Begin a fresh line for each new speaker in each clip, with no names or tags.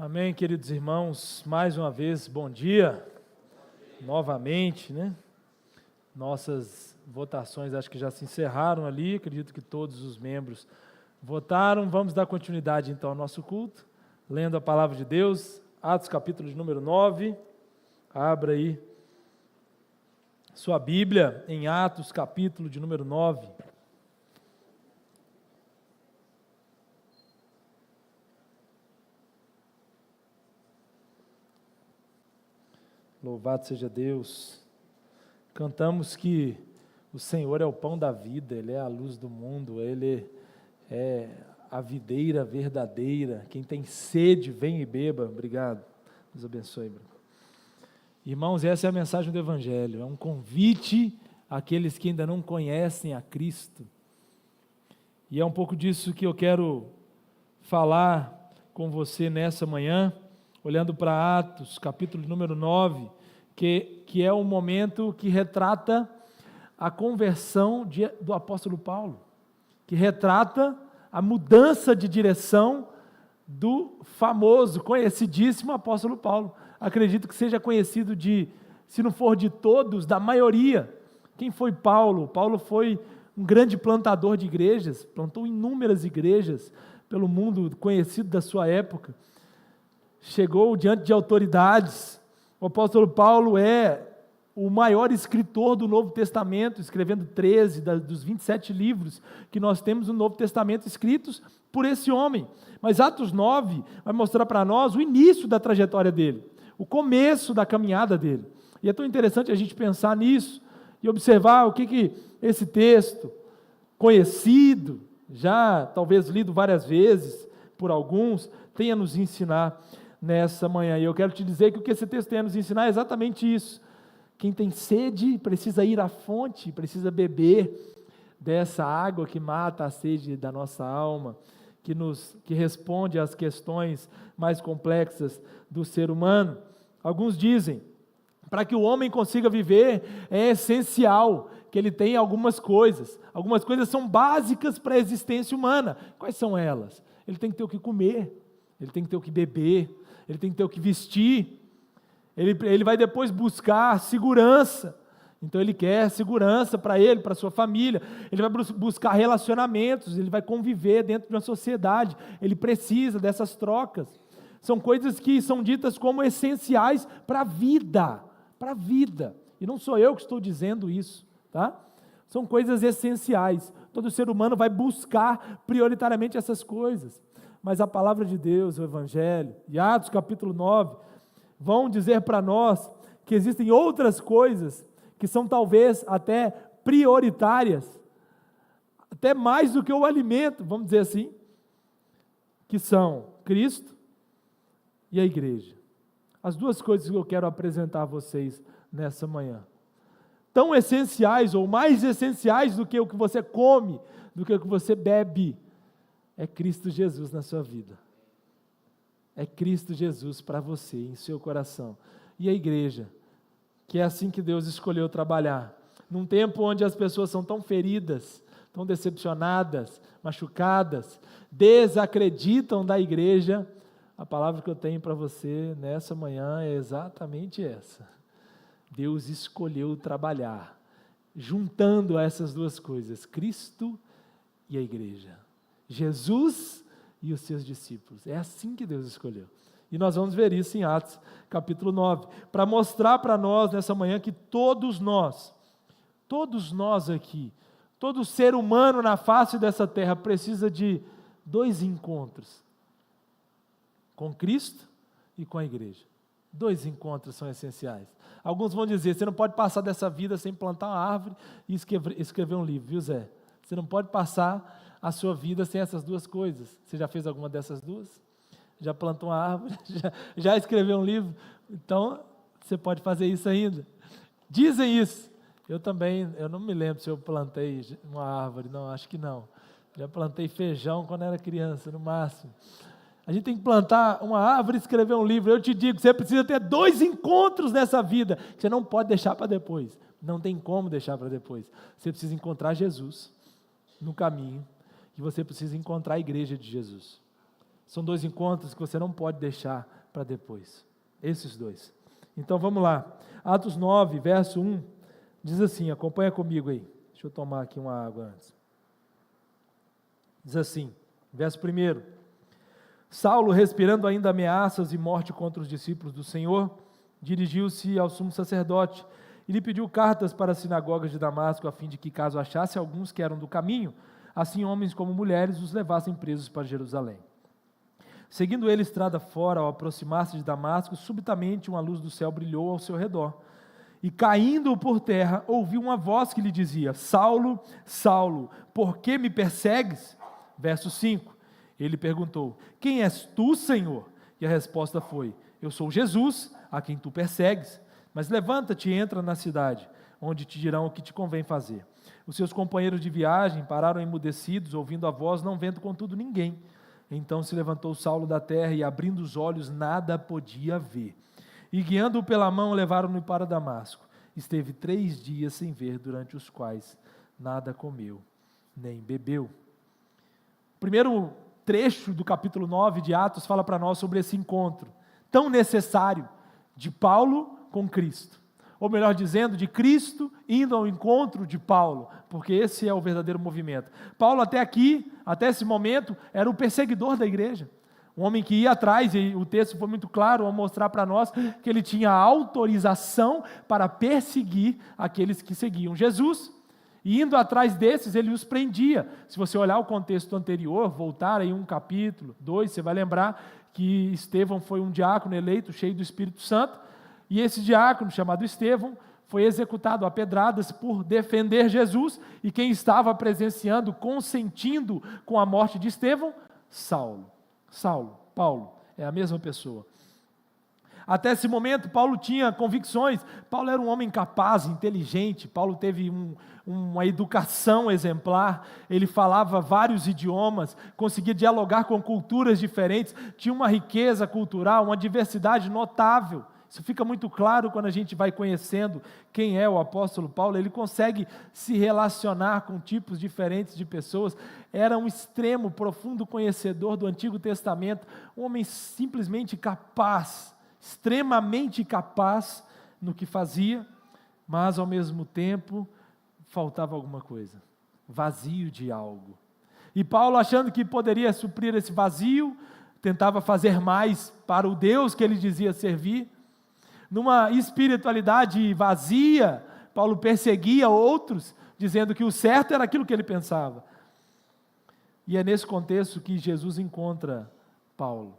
Amém, queridos irmãos, mais uma vez, bom dia, novamente, né? Nossas votações acho que já se encerraram ali, acredito que todos os membros votaram. Vamos dar continuidade então ao nosso culto, lendo a palavra de Deus, Atos capítulo de número 9, abra aí sua Bíblia em Atos capítulo de número 9. Louvado seja Deus. Cantamos que o Senhor é o pão da vida, Ele é a luz do mundo, Ele é a videira verdadeira. Quem tem sede, vem e beba. Obrigado. Deus abençoe, Bruno. Irmãos, essa é a mensagem do Evangelho. É um convite àqueles que ainda não conhecem a Cristo. E é um pouco disso que eu quero falar com você nessa manhã, olhando para Atos, capítulo número 9, que é um momento que retrata a conversão do apóstolo Paulo, que retrata a mudança de direção do famoso, conhecidíssimo apóstolo Paulo. Acredito que seja conhecido se não for de todos, da maioria. Quem foi Paulo? Paulo foi um grande plantador de igrejas, plantou inúmeras igrejas pelo mundo, conhecido da sua época. Chegou diante de autoridades. O apóstolo Paulo é o maior escritor do Novo Testamento, escrevendo 13 dos 27 livros que nós temos no Novo Testamento escritos por esse homem. Mas Atos 9 vai mostrar para nós o início da trajetória dele, o começo da caminhada dele. E é tão interessante a gente pensar nisso e observar o que esse texto, conhecido, já talvez lido várias vezes por alguns, tem a nos ensinar nessa manhã. E eu quero te dizer que o que esse texto tem a nos ensinar é exatamente isso. Quem tem sede precisa ir à fonte, precisa beber dessa água que mata a sede da nossa alma, que responde às questões mais complexas do ser humano. Alguns dizem, para que o homem consiga viver, é essencial que ele tenha algumas coisas. Algumas coisas são básicas para a existência humana. Quais são elas? Ele tem que ter o que comer, ele tem que ter o que beber, ele tem que ter o que vestir, ele vai depois buscar segurança. Então ele quer segurança para ele, para a sua família, ele vai buscar relacionamentos, ele vai conviver dentro de uma sociedade, ele precisa dessas trocas. São coisas que são ditas como essenciais para a vida, e não sou eu que estou dizendo isso, tá? São coisas essenciais, todo ser humano vai buscar prioritariamente essas coisas. Mas a palavra de Deus, o Evangelho, e Atos capítulo 9, vão dizer para nós que existem outras coisas que são talvez até prioritárias, até mais do que o alimento, vamos dizer assim, que são Cristo e a igreja. As duas coisas que eu quero apresentar a vocês nessa manhã. Tão essenciais ou mais essenciais do que o que você come, do que o que você bebe, é Cristo Jesus na sua vida. É Cristo Jesus para você, em seu coração. E a igreja, que é assim que Deus escolheu trabalhar. Num tempo onde as pessoas são tão feridas, tão decepcionadas, machucadas, desacreditam da igreja, a palavra que eu tenho para você nessa manhã é exatamente essa. Deus escolheu trabalhar, juntando essas duas coisas, Cristo e a igreja. Jesus e os seus discípulos. É assim que Deus escolheu. E nós vamos ver isso em Atos, capítulo 9, para mostrar para nós nessa manhã que todos nós aqui, todo ser humano na face dessa terra precisa de dois encontros, com Cristo e com a igreja. Dois encontros são essenciais. Alguns vão dizer, você não pode passar dessa vida sem plantar uma árvore e escrever um livro, viu, Zé? Você não pode passar a sua vida sem essas duas coisas. Você já fez alguma dessas duas? Já plantou uma árvore? Já escreveu um livro? Então, você pode fazer isso ainda. Dizem isso. Eu não me lembro se eu plantei uma árvore, não, acho que não. Já plantei feijão quando era criança, no máximo. A gente tem que plantar uma árvore e escrever um livro. Eu te digo, você precisa ter dois encontros nessa vida, que você não pode deixar para depois. Não tem como deixar para depois. Você precisa encontrar Jesus no caminho, e você precisa encontrar a igreja de Jesus. São 2 encontros que você não pode deixar para depois. Esses 2. Então vamos lá. Atos 9, verso 1, diz assim, acompanha comigo aí. Deixa eu tomar aqui uma água antes. Diz assim, verso 1. Saulo, respirando ainda ameaças e morte contra os discípulos do Senhor, dirigiu-se ao sumo sacerdote e lhe pediu cartas para as sinagogas de Damasco, a fim de que, caso achasse alguns que eram do caminho, assim homens como mulheres os levassem presos para Jerusalém. Seguindo ele estrada fora, ao aproximar-se de Damasco, subitamente uma luz do céu brilhou ao seu redor. E caindo por terra, ouviu uma voz que lhe dizia: Saulo, Saulo, por que me persegues? Verso 5, ele perguntou: quem és tu, Senhor? E a resposta foi: eu sou Jesus, a quem tu persegues. Mas levanta-te e entra na cidade, onde te dirão o que te convém fazer. Os seus companheiros de viagem pararam emudecidos, ouvindo a voz, não vendo contudo ninguém. Então se levantou Saulo da terra e, abrindo os olhos, nada podia ver. E guiando-o pela mão, levaram-no para Damasco. Esteve 3 dias sem ver, durante os quais nada comeu, nem bebeu. O primeiro trecho do capítulo 9 de Atos fala para nós sobre esse encontro tão necessário de Paulo com Cristo. Ou melhor dizendo, de Cristo indo ao encontro de Paulo, porque esse é o verdadeiro movimento. Paulo até aqui, até esse momento, era o perseguidor da igreja. Um homem que ia atrás, e o texto foi muito claro ao mostrar para nós que ele tinha autorização para perseguir aqueles que seguiam Jesus. E indo atrás desses, ele os prendia. Se você olhar o contexto anterior, voltar aí 1 capítulo, 2, você vai lembrar que Estevão foi um diácono eleito, cheio do Espírito Santo, e esse diácono, chamado Estevão, foi executado a pedradas por defender Jesus, e quem estava presenciando, consentindo com a morte de Estevão? Paulo, é a mesma pessoa. Até esse momento, Paulo tinha convicções. Paulo era um homem capaz, inteligente. Paulo teve uma educação exemplar. Ele falava vários idiomas, conseguia dialogar com culturas diferentes, tinha uma riqueza cultural, uma diversidade notável. Isso fica muito claro quando a gente vai conhecendo quem é o apóstolo Paulo. Ele consegue se relacionar com tipos diferentes de pessoas. Era um extremo, profundo conhecedor do Antigo Testamento, um homem simplesmente capaz, extremamente capaz no que fazia, mas ao mesmo tempo faltava alguma coisa, vazio de algo. E Paulo, achando que poderia suprir esse vazio, tentava fazer mais para o Deus que ele dizia servir. Numa espiritualidade vazia, Paulo perseguia outros, dizendo que o certo era aquilo que ele pensava. E é nesse contexto que Jesus encontra Paulo.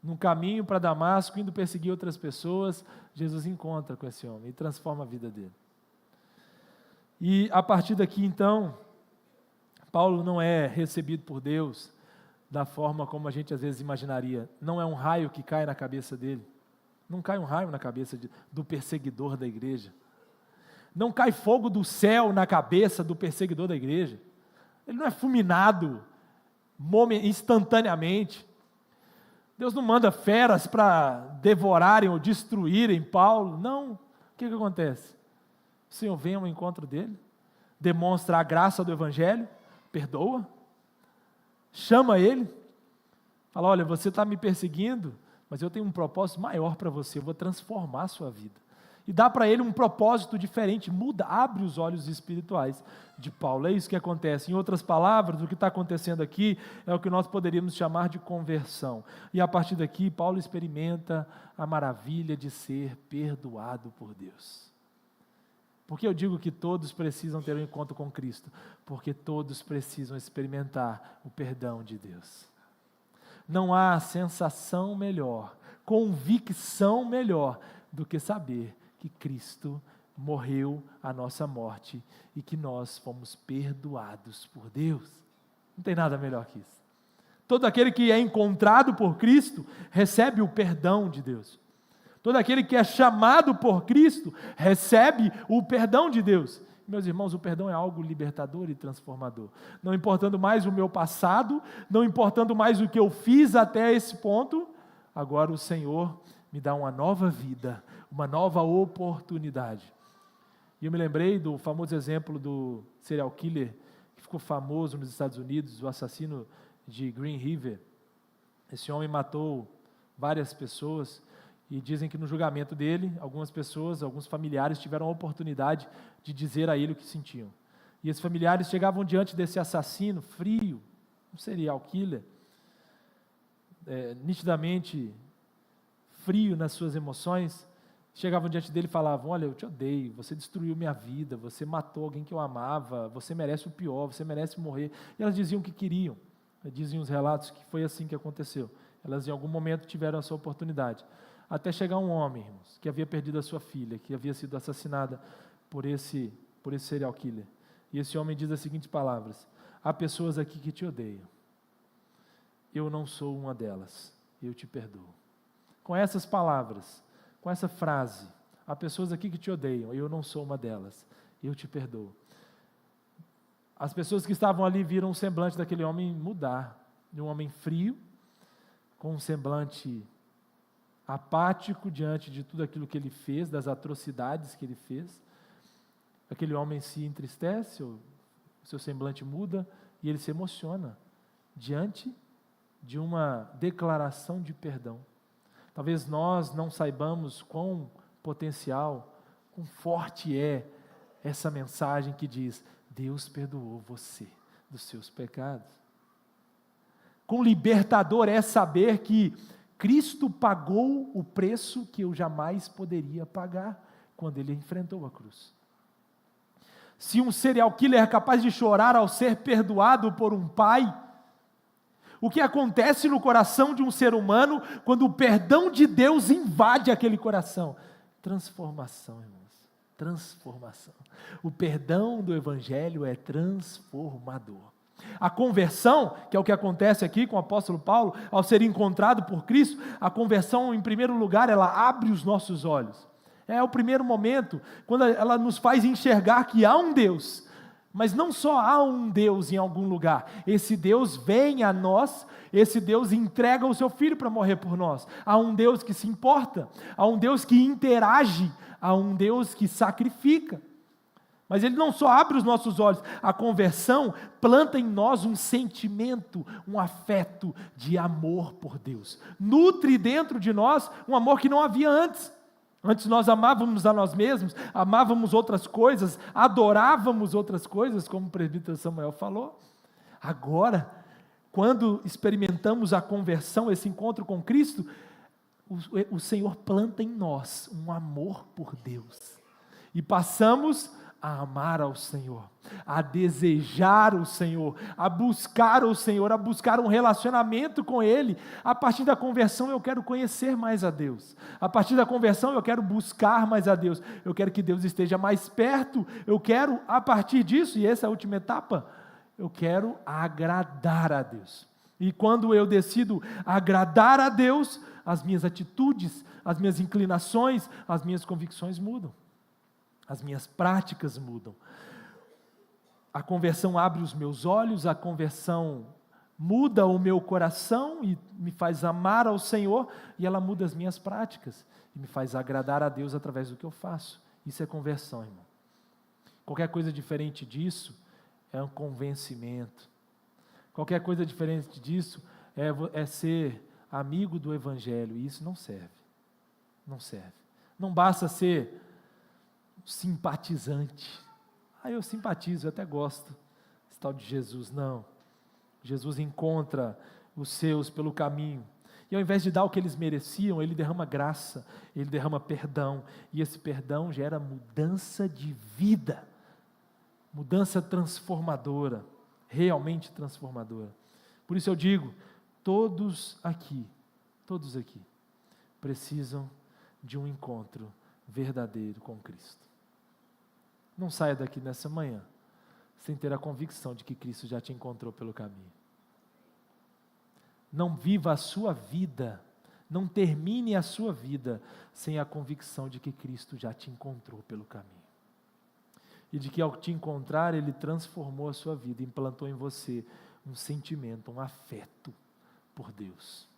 No caminho para Damasco, indo perseguir outras pessoas, Jesus encontra com esse homem e transforma a vida dele. E a partir daqui, então, Paulo não é recebido por Deus da forma como a gente às vezes imaginaria. Não é um raio que cai na cabeça dele. Não cai um raio na cabeça do perseguidor da igreja. Não cai fogo do céu na cabeça do perseguidor da igreja. Ele não é fulminado instantaneamente. Deus não manda feras para devorarem ou destruírem Paulo. Não. O que acontece? O Senhor vem ao encontro dele, demonstra a graça do Evangelho, perdoa, chama ele, fala: olha, você está me perseguindo, mas eu tenho um propósito maior para você, eu vou transformar a sua vida. E dá para ele um propósito diferente, muda, abre os olhos espirituais de Paulo. É isso que acontece. Em outras palavras, o que está acontecendo aqui é o que nós poderíamos chamar de conversão. E a partir daqui, Paulo experimenta a maravilha de ser perdoado por Deus. Por que eu digo que todos precisam ter um encontro com Cristo? Porque todos precisam experimentar o perdão de Deus. Não há sensação melhor, convicção melhor do que saber que Cristo morreu a nossa morte e que nós fomos perdoados por Deus. Não tem nada melhor que isso. Todo aquele que é encontrado por Cristo recebe o perdão de Deus. Todo aquele que é chamado por Cristo recebe o perdão de Deus. Meus irmãos, o perdão é algo libertador e transformador. Não importando mais o meu passado, não importando mais o que eu fiz até esse ponto, agora o Senhor me dá uma nova vida, uma nova oportunidade. E eu me lembrei do famoso exemplo do serial killer que ficou famoso nos Estados Unidos, o assassino de Green River. Esse homem matou várias pessoas e dizem que no julgamento dele, algumas pessoas, alguns familiares tiveram a oportunidade de dizer a ele o que sentiam. E esses familiares chegavam diante desse assassino frio, um serial killer, nitidamente frio nas suas emoções, chegavam diante dele e falavam: olha, eu te odeio, você destruiu minha vida, você matou alguém que eu amava, você merece o pior, você merece morrer. E elas diziam o que queriam, dizem os relatos que foi assim que aconteceu. Elas em algum momento tiveram essa oportunidade. Até chegar um homem, irmãos, que havia perdido a sua filha, que havia sido assassinada por esse serial killer. E esse homem diz as seguintes palavras: há pessoas aqui que te odeiam, eu não sou uma delas, eu te perdoo. Com essas palavras, com essa frase: há pessoas aqui que te odeiam, eu não sou uma delas, eu te perdoo. As pessoas que estavam ali viram o semblante daquele homem mudar, de um homem frio, com um semblante apático diante de tudo aquilo que ele fez, das atrocidades que ele fez. Aquele homem se entristece, o seu semblante muda e ele se emociona diante de uma declaração de perdão. Talvez nós não saibamos quão potencial, quão forte é essa mensagem que diz: Deus perdoou você dos seus pecados. Quão libertador é saber que Cristo pagou o preço que eu jamais poderia pagar quando Ele enfrentou a cruz. Se um serial killer é capaz de chorar ao ser perdoado por um pai, o que acontece no coração de um ser humano quando o perdão de Deus invade aquele coração? Transformação, irmãos, transformação. O perdão do Evangelho é transformador. A conversão, que é o que acontece aqui com o apóstolo Paulo, ao ser encontrado por Cristo, a conversão, em primeiro lugar, ela abre os nossos olhos. É o primeiro momento, quando ela nos faz enxergar que há um Deus, mas não só há um Deus em algum lugar, esse Deus vem a nós, esse Deus entrega o seu Filho para morrer por nós. Há um Deus que se importa, há um Deus que interage, há um Deus que sacrifica. Mas Ele não só abre os nossos olhos, a conversão planta em nós um sentimento, um afeto de amor por Deus. Nutre dentro de nós um amor que não havia antes. Antes nós amávamos a nós mesmos, amávamos outras coisas, adorávamos outras coisas, como o presbítero Samuel falou. Agora, quando experimentamos a conversão, esse encontro com Cristo, o Senhor planta em nós um amor por Deus. E passamos a amar ao Senhor, a desejar o Senhor, a buscar o Senhor, a buscar um relacionamento com Ele. A partir da conversão eu quero conhecer mais a Deus, a partir da conversão eu quero buscar mais a Deus, eu quero que Deus esteja mais perto, eu quero, a partir disso, e essa é a última etapa, eu quero agradar a Deus. E quando eu decido agradar a Deus, as minhas atitudes, as minhas inclinações, as minhas convicções mudam. As minhas práticas mudam. A conversão abre os meus olhos, a conversão muda o meu coração e me faz amar ao Senhor, e ela muda as minhas práticas e me faz agradar a Deus através do que eu faço. Isso é conversão, irmão. Qualquer coisa diferente disso é um convencimento. Qualquer coisa diferente disso é ser amigo do Evangelho, e isso não serve. Não serve. Não basta ser simpatizante. Eu simpatizo, eu até gosto esse tal de Jesus. Não. Jesus encontra os seus pelo caminho. E ao invés de dar o que eles mereciam, Ele derrama graça, Ele derrama perdão. E esse perdão gera mudança de vida. Mudança transformadora. Realmente transformadora. Por isso eu digo, todos aqui precisam de um encontro verdadeiro com Cristo. Não saia daqui nessa manhã sem ter a convicção de que Cristo já te encontrou pelo caminho. Não viva a sua vida, não termine a sua vida sem a convicção de que Cristo já te encontrou pelo caminho. E de que ao te encontrar, Ele transformou a sua vida, implantou em você um sentimento, um afeto por Deus,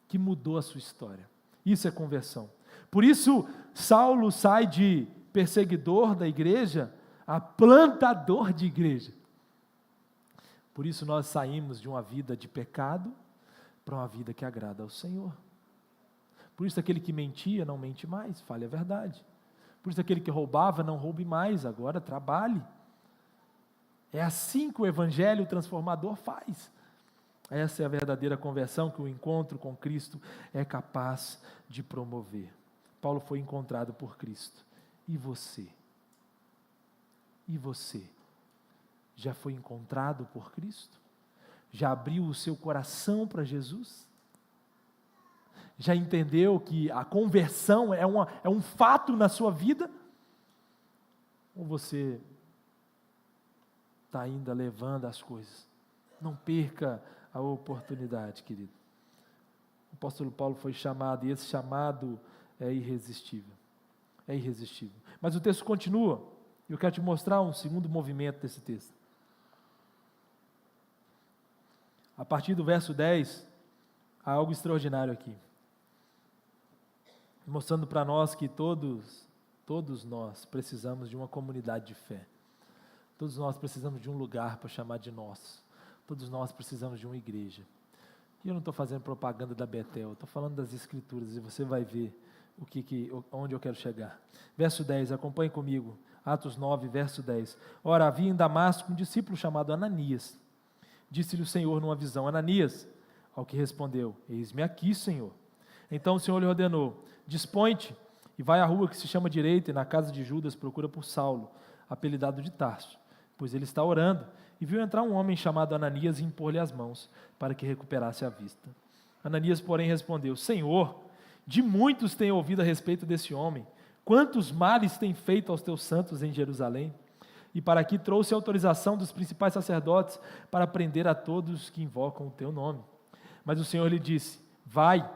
que mudou a sua história. Isso é conversão. Por isso, Saulo sai de perseguidor da igreja a plantador de igreja. Por isso nós saímos de uma vida de pecado para uma vida que agrada ao Senhor. Por isso aquele que mentia, não mente mais, fale a verdade. Por isso aquele que roubava, não roube mais, agora trabalhe. É assim que o Evangelho transformador faz. Essa é a verdadeira conversão que o encontro com Cristo é capaz de promover. Paulo foi encontrado por Cristo. E você? E você? Já foi encontrado por Cristo? Já abriu o seu coração para Jesus? Já entendeu que a conversão é um fato na sua vida? Ou você está ainda levando as coisas? Não perca a oportunidade, querido. O apóstolo Paulo foi chamado, e esse chamado é irresistível. É irresistível. Mas o texto continua, e eu quero te mostrar um segundo movimento desse texto. A partir do verso 10, há algo extraordinário aqui. Mostrando para nós que todos nós precisamos de uma comunidade de fé. Todos nós precisamos de um lugar para chamar de nosso. Todos nós precisamos de uma igreja. E eu não estou fazendo propaganda da Betel, estou falando das Escrituras, e você vai ver onde eu quero chegar. Verso 10, acompanhe comigo. Atos 9, verso 10. Ora, havia em Damasco um discípulo chamado Ananias. Disse-lhe o Senhor numa visão: Ananias, ao que respondeu: Eis-me aqui, Senhor. Então o Senhor lhe ordenou: Dispõe-te e vai à rua que se chama Direita, e na casa de Judas procura por Saulo, apelidado de Tarso, pois ele está orando. E viu entrar um homem chamado Ananias e impor-lhe as mãos, para que recuperasse a vista. Ananias, porém, respondeu: Senhor, de muitos tenho ouvido a respeito desse homem, quantos males tem feito aos teus santos em Jerusalém? E para aqui trouxe autorização dos principais sacerdotes para prender a todos que invocam o teu nome. Mas o Senhor lhe disse: Vai,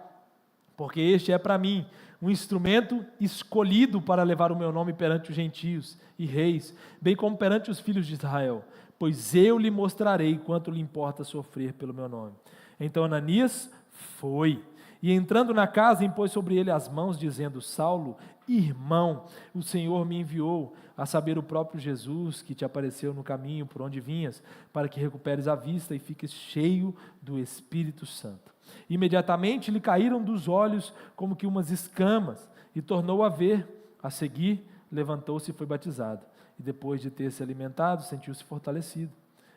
porque este é para mim um instrumento escolhido para levar o meu nome perante os gentios e reis, bem como perante os filhos de Israel, pois eu lhe mostrarei quanto lhe importa sofrer pelo meu nome. Então Ananias foi, e entrando na casa, impôs sobre ele as mãos, dizendo: Saulo, irmão, o Senhor me enviou, a saber, o próprio Jesus, que te apareceu no caminho por onde vinhas, para que recuperes a vista e fiques cheio do Espírito Santo. Imediatamente lhe caíram dos olhos como que umas escamas, e tornou a ver. A seguir, levantou-se e foi batizado. E depois de ter se alimentado, sentiu-se fortalecido.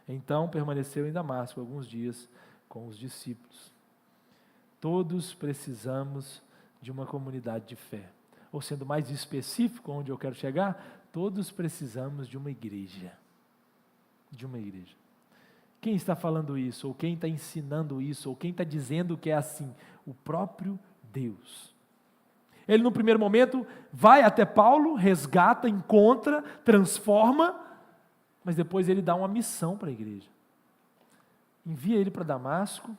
Então permaneceu em Damasco alguns dias com os discípulos. Todos precisamos de uma comunidade de fé. Ou sendo mais específico, onde eu quero chegar, todos precisamos de uma igreja. De uma igreja. Quem está falando isso? Ou quem está ensinando isso? Ou quem está dizendo que é assim? O próprio Deus. Ele, no primeiro momento, vai até Paulo, resgata, encontra, transforma, mas depois ele dá uma missão para a igreja. Envia ele para Damasco,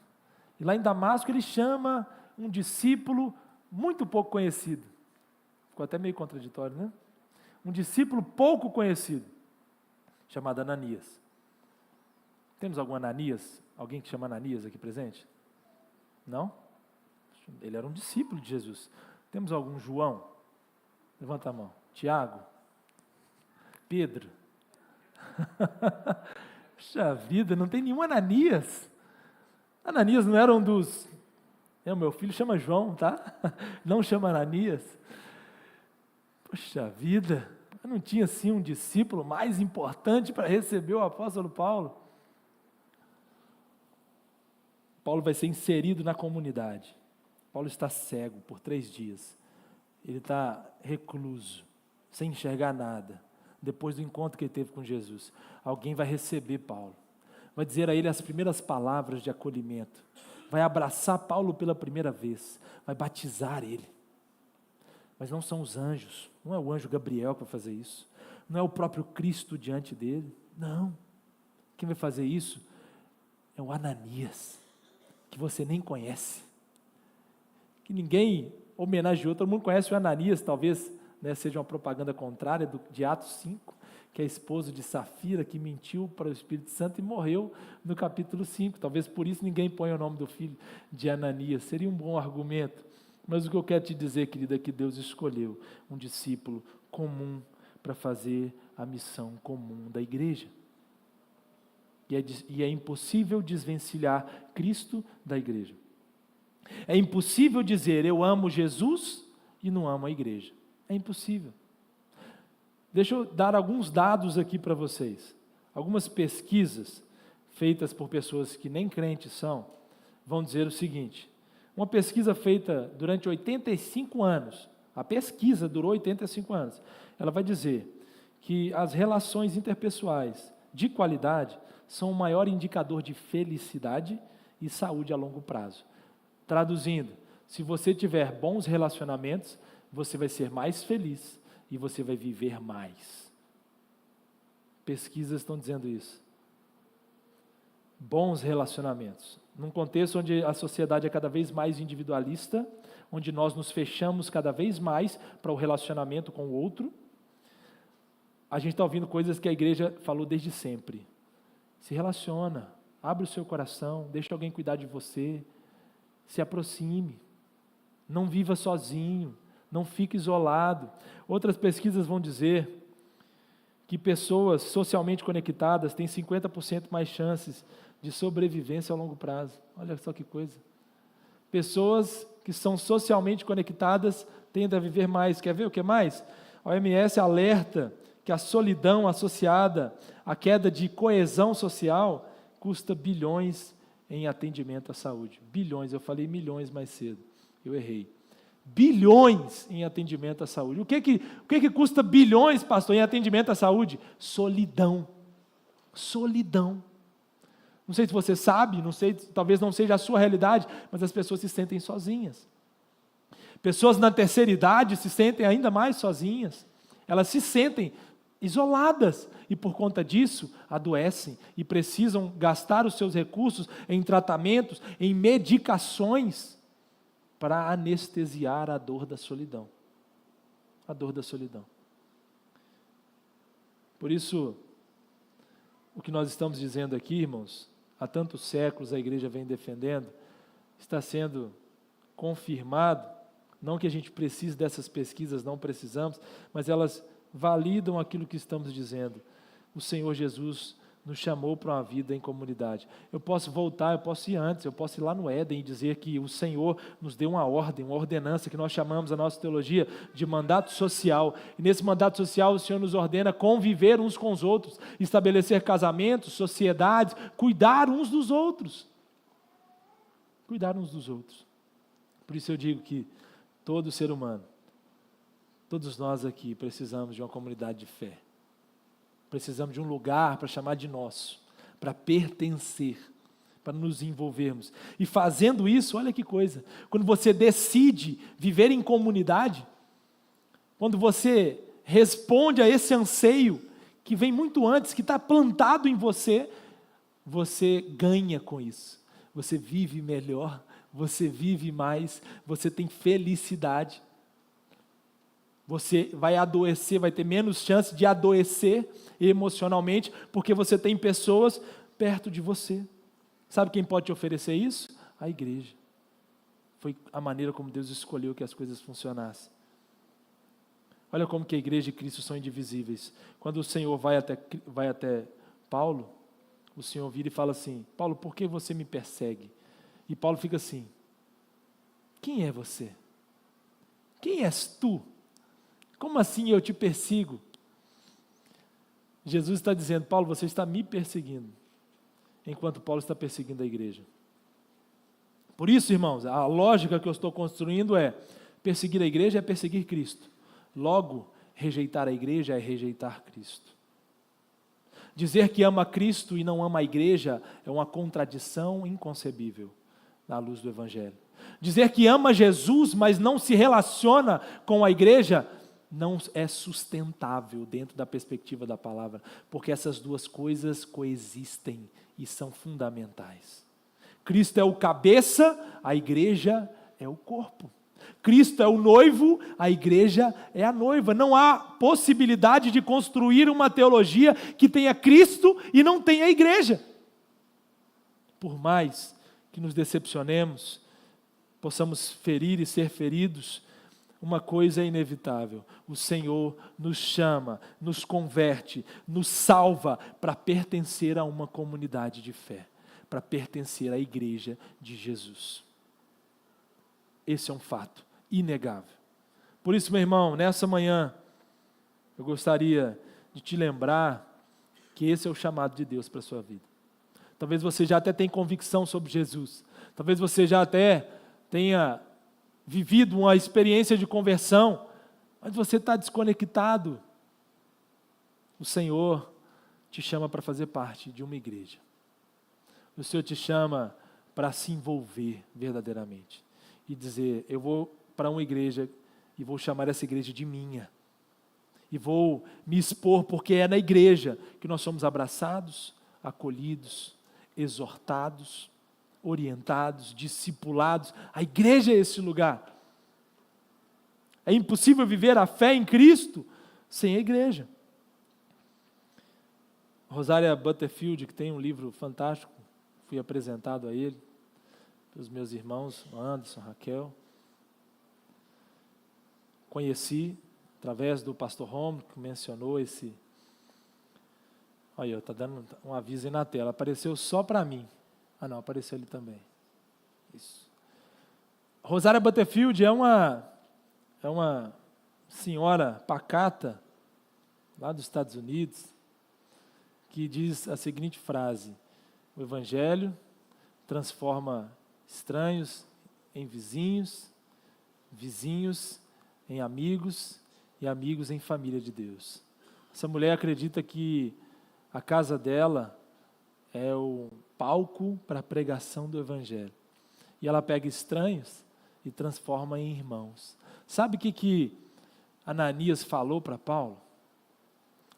e lá em Damasco ele chama um discípulo muito pouco conhecido. Ficou até meio contraditório, né? Um discípulo pouco conhecido, chamado Ananias. Temos algum Ananias? Alguém que chama Ananias aqui presente? Não? Ele era um discípulo de Jesus. Temos algum João? Levanta a mão. Tiago? Pedro? Puxa vida, não tem nenhum Ananias. Ananias não era um dos... O meu filho chama João, tá? Não chama Ananias. Puxa vida, não tinha assim um discípulo mais importante para receber o apóstolo Paulo. Paulo vai ser inserido na comunidade. Paulo está cego por 3 dias. Ele está recluso, sem enxergar nada. Depois do encontro que ele teve com Jesus, alguém vai receber Paulo. Vai dizer a ele as primeiras palavras de acolhimento. Vai abraçar Paulo pela primeira vez. Vai batizar ele. Mas não são os anjos. Não é o anjo Gabriel que vai fazer isso. Não é o próprio Cristo diante dele. Não. Quem vai fazer isso é o Ananias, que você nem conhece, que ninguém homenageou. Todo mundo conhece o Ananias, talvez, né, seja uma propaganda contrária de Atos 5, que é esposo de Safira, que mentiu para o Espírito Santo e morreu no capítulo 5, talvez por isso ninguém põe o nome do filho de Ananias, seria um bom argumento. Mas o que eu quero te dizer, querida, é que Deus escolheu um discípulo comum para fazer a missão comum da igreja. E é impossível desvencilhar Cristo da igreja. É impossível dizer eu amo Jesus e não amo a igreja. É impossível. Deixa eu dar alguns dados aqui para vocês. Algumas pesquisas feitas por pessoas que nem crentes são, vão dizer o seguinte: uma pesquisa feita durante 85 anos, a pesquisa durou 85 anos, ela vai dizer que as relações interpessoais de qualidade são o maior indicador de felicidade e saúde a longo prazo. Traduzindo, se você tiver bons relacionamentos, você vai ser mais feliz e você vai viver mais. Pesquisas estão dizendo isso. Bons relacionamentos. Num contexto onde a sociedade é cada vez mais individualista, onde nós nos fechamos cada vez mais para o relacionamento com o outro, a gente está ouvindo coisas que a igreja falou desde sempre. Se relaciona, abre o seu coração, deixa alguém cuidar de você, se aproxime, não viva sozinho, não fique isolado. Outras pesquisas vão dizer que pessoas socialmente conectadas têm 50% mais chances de sobrevivência a longo prazo. Olha só que coisa. Pessoas que são socialmente conectadas tendem a viver mais. Quer ver o que mais? A OMS alerta que a solidão associada à queda de coesão social custa bilhões em atendimento à saúde. Bilhões, eu falei milhões mais cedo, eu errei. Bilhões em atendimento à saúde. O que custa bilhões, pastor, em atendimento à saúde? Solidão. Solidão. Não sei se você sabe, não sei, talvez não seja a sua realidade, mas as pessoas se sentem sozinhas. Pessoas na terceira idade se sentem ainda mais sozinhas. Elas se sentem isoladas e por conta disso adoecem e precisam gastar os seus recursos em tratamentos, em medicações para anestesiar a dor da solidão. A dor da solidão. Por isso, o que nós estamos dizendo aqui, irmãos, há tantos séculos a igreja vem defendendo, está sendo confirmado, não que a gente precise dessas pesquisas, não precisamos, mas elas validam aquilo que estamos dizendo. O Senhor Jesus nos chamou para uma vida em comunidade. Eu posso voltar, eu posso ir antes, eu posso ir lá no Éden e dizer que o Senhor nos deu uma ordem, uma ordenança, que nós chamamos a nossa teologia de mandato social. E nesse mandato social o Senhor nos ordena conviver uns com os outros, estabelecer casamentos, sociedades, cuidar uns dos outros. Cuidar uns dos outros. Por isso eu digo que todo ser humano, todos nós aqui precisamos de uma comunidade de fé. Precisamos de um lugar para chamar de nosso, para pertencer, para nos envolvermos. E fazendo isso, olha que coisa, quando você decide viver em comunidade, quando você responde a esse anseio que vem muito antes, que está plantado em você, você ganha com isso. Você vive melhor, você vive mais, você tem felicidade. Você vai adoecer, vai ter menos chance de adoecer emocionalmente, porque você tem pessoas perto de você. Sabe quem pode te oferecer isso? A igreja. Foi a maneira como Deus escolheu que as coisas funcionassem. Olha como que a igreja e Cristo são indivisíveis. Quando o Senhor vai até Paulo, o Senhor vira e fala assim: Paulo, por que você me persegue? E Paulo fica assim: quem é você? Quem és tu? Como assim eu te persigo? Jesus está dizendo: Paulo, você está me perseguindo, enquanto Paulo está perseguindo a igreja. Por isso, irmãos, a lógica que eu estou construindo é: perseguir a igreja é perseguir Cristo. Logo, rejeitar a igreja é rejeitar Cristo. Dizer que ama Cristo e não ama a igreja é uma contradição inconcebível na luz do Evangelho. Dizer que ama Jesus, mas não se relaciona com a igreja, não é sustentável dentro da perspectiva da palavra, porque essas duas coisas coexistem e são fundamentais. Cristo é o cabeça, a igreja é o corpo. Cristo é o noivo, a igreja é a noiva. Não há possibilidade de construir uma teologia que tenha Cristo e não tenha a igreja. Por mais que nos decepcionemos, possamos ferir e ser feridos, uma coisa é inevitável: o Senhor nos chama, nos converte, nos salva para pertencer a uma comunidade de fé, para pertencer à igreja de Jesus. Esse é um fato inegável. Por isso, meu irmão, nessa manhã, eu gostaria de te lembrar que esse é o chamado de Deus para a sua vida. Talvez você já até tenha convicção sobre Jesus. Talvez você já até tenha vivido uma experiência de conversão, mas você está desconectado. O Senhor te chama para fazer parte de uma igreja. O Senhor te chama para se envolver verdadeiramente. E dizer, eu vou para uma igreja e vou chamar essa igreja de minha. E vou me expor, porque é na igreja que nós somos abraçados, acolhidos, exortados, orientados, discipulados. A igreja é esse lugar. É impossível viver a fé em Cristo sem a igreja. Rosária Butterfield, que tem um livro fantástico, fui apresentado a ele, pelos meus irmãos, Anderson, Raquel. Conheci, através do pastor Romulo, que mencionou esse... Olha, está dando um aviso aí na tela, apareceu só para mim. Ah não, apareceu ele também. Isso. Rosária Butterfield é uma senhora pacata, lá dos Estados Unidos, que diz a seguinte frase: o Evangelho transforma estranhos em vizinhos, vizinhos em amigos e amigos em família de Deus. Essa mulher acredita que a casa dela é o palco para a pregação do Evangelho. E ela pega estranhos e transforma em irmãos. Sabe o que Ananias falou para Paulo?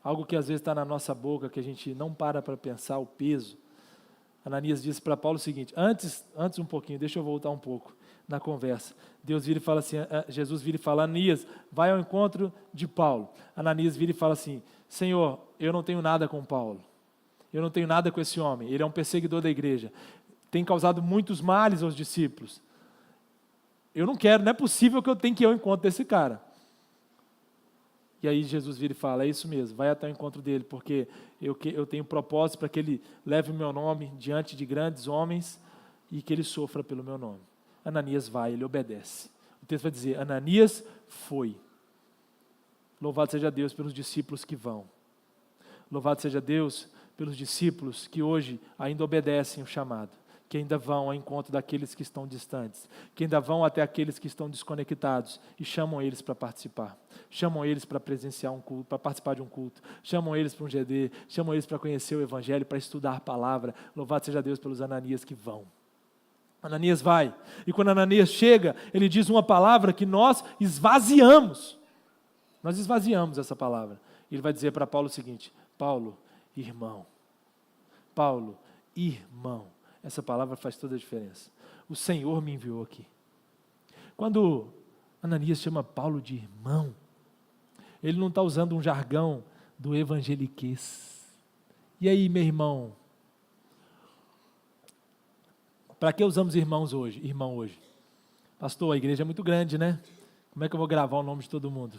Algo que às vezes está na nossa boca, que a gente não para pensar o peso. Ananias disse para Paulo o seguinte, antes um pouquinho, deixa eu voltar um pouco na conversa. Deus vira e fala assim, Jesus vira e fala, Ananias, vai ao encontro de Paulo. Ananias vira e fala assim, Senhor, eu não tenho nada com Paulo. Eu não tenho nada com esse homem. Ele é um perseguidor da igreja. Tem causado muitos males aos discípulos. Eu não quero, não é possível que eu tenha que ir ao encontro desse cara. E aí Jesus vira e fala, é isso mesmo, vai até o encontro dele, porque eu tenho propósito para que ele leve o meu nome diante de grandes homens e que ele sofra pelo meu nome. Ananias vai, ele obedece. O texto vai dizer, Ananias foi. Louvado seja Deus pelos discípulos que vão. Louvado seja Deus pelos discípulos que hoje ainda obedecem o chamado, que ainda vão ao encontro daqueles que estão distantes, que ainda vão até aqueles que estão desconectados e chamam eles para participar, chamam eles para presenciar um culto, para participar de um culto, chamam eles para um GD, chamam eles para conhecer o Evangelho, para estudar a palavra. Louvado seja Deus pelos Ananias que vão. Ananias vai, e quando Ananias chega, ele diz uma palavra que nós esvaziamos essa palavra. Ele vai dizer para Paulo o seguinte, Paulo, irmão. Paulo, irmão. Essa palavra faz toda a diferença. O Senhor me enviou aqui. Quando Ananias chama Paulo de irmão, ele não está usando um jargão do evangeliquez. E aí, meu irmão? Para que usamos irmão hoje? Pastor, a igreja é muito grande, né? Como é que eu vou gravar o nome de todo mundo?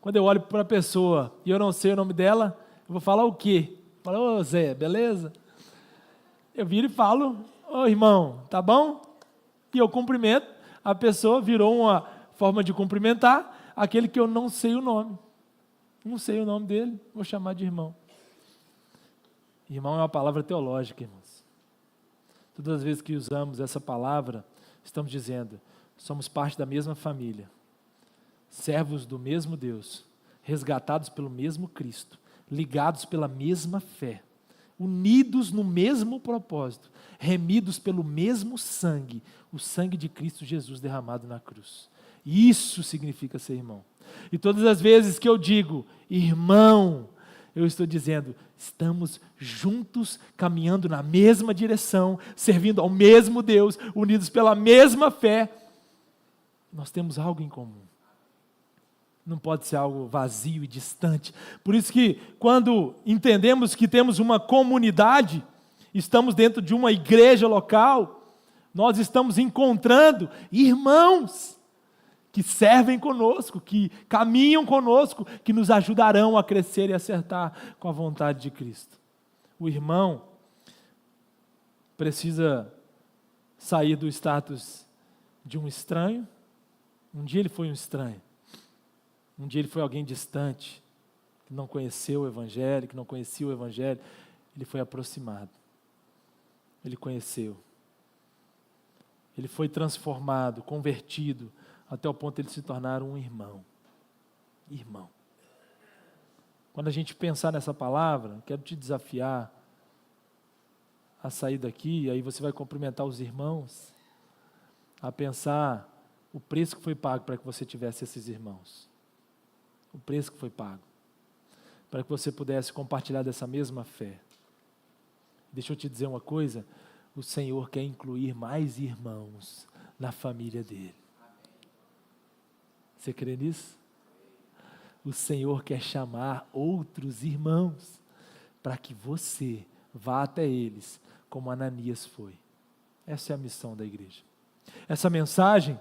Quando eu olho para a pessoa e eu não sei o nome dela, eu vou falar o quê? Falo, ô Zé, beleza? Eu viro e falo, ô irmão, tá bom? E eu cumprimento, a pessoa virou uma forma de cumprimentar aquele que eu não sei o nome. Não sei o nome dele, vou chamar de irmão. Irmão é uma palavra teológica, irmãos. Todas as vezes que usamos essa palavra, estamos dizendo, somos parte da mesma família, servos do mesmo Deus, resgatados pelo mesmo Cristo, ligados pela mesma fé, unidos no mesmo propósito, remidos pelo mesmo sangue, o sangue de Cristo Jesus derramado na cruz. Isso significa ser irmão. E todas as vezes que eu digo irmão, eu estou dizendo, estamos juntos, caminhando na mesma direção, servindo ao mesmo Deus, unidos pela mesma fé. Nós temos algo em comum. Não pode ser algo vazio e distante. Por isso que quando entendemos que temos uma comunidade, estamos dentro de uma igreja local, nós estamos encontrando irmãos que servem conosco, que caminham conosco, que nos ajudarão a crescer e acertar com a vontade de Cristo. O irmão precisa sair do status de um estranho. Um dia ele foi um estranho. Um dia ele foi alguém distante, que não conheceu o Evangelho, que não conhecia o Evangelho. Ele foi aproximado. Ele conheceu. Ele foi transformado, convertido, até o ponto de ele se tornar um irmão. Irmão. Quando a gente pensar nessa palavra, quero te desafiar a sair daqui, aí você vai cumprimentar os irmãos, a pensar o preço que foi pago para que você tivesse esses irmãos. O preço que foi pago. Para que você pudesse compartilhar dessa mesma fé. Deixa eu te dizer uma coisa, o Senhor quer incluir mais irmãos na família dele. Você crê nisso? O Senhor quer chamar outros irmãos para que você vá até eles, como Ananias foi. Essa é a missão da igreja. Essa mensagem,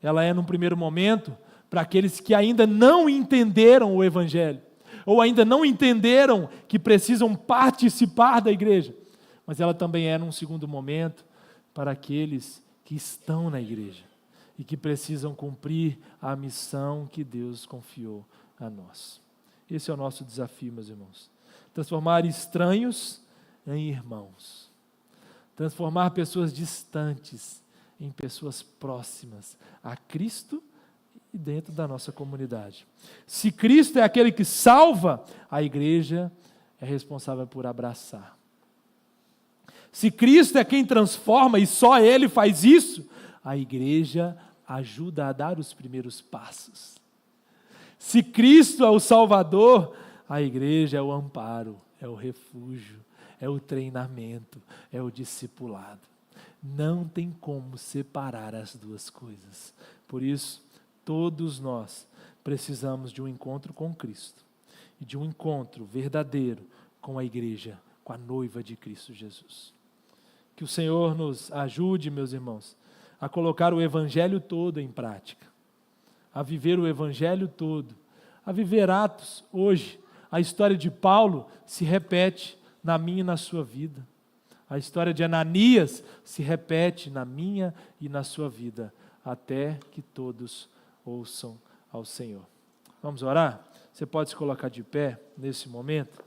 ela é num primeiro momento para aqueles que ainda não entenderam o Evangelho, ou ainda não entenderam que precisam participar da igreja, mas ela também é num segundo momento para aqueles que estão na igreja e que precisam cumprir a missão que Deus confiou a nós. Esse é o nosso desafio, meus irmãos. Transformar estranhos em irmãos. Transformar pessoas distantes em pessoas próximas a Cristo e dentro da nossa comunidade. Se Cristo é aquele que salva, a igreja é responsável por abraçar. Se Cristo é quem transforma e só Ele faz isso, a igreja ajuda a dar os primeiros passos. Se Cristo é o Salvador, a igreja é o amparo, é o refúgio, é o treinamento, é o discipulado. Não tem como separar as duas coisas. Por isso, todos nós precisamos de um encontro com Cristo e de um encontro verdadeiro com a igreja, com a noiva de Cristo Jesus. Que o Senhor nos ajude, meus irmãos, a colocar o Evangelho todo em prática, a viver o Evangelho todo, a viver Atos hoje. A história de Paulo se repete na minha e na sua vida. A história de Ananias se repete na minha e na sua vida, até que todos ouçam ao Senhor. Vamos orar? Você pode se colocar de pé nesse momento?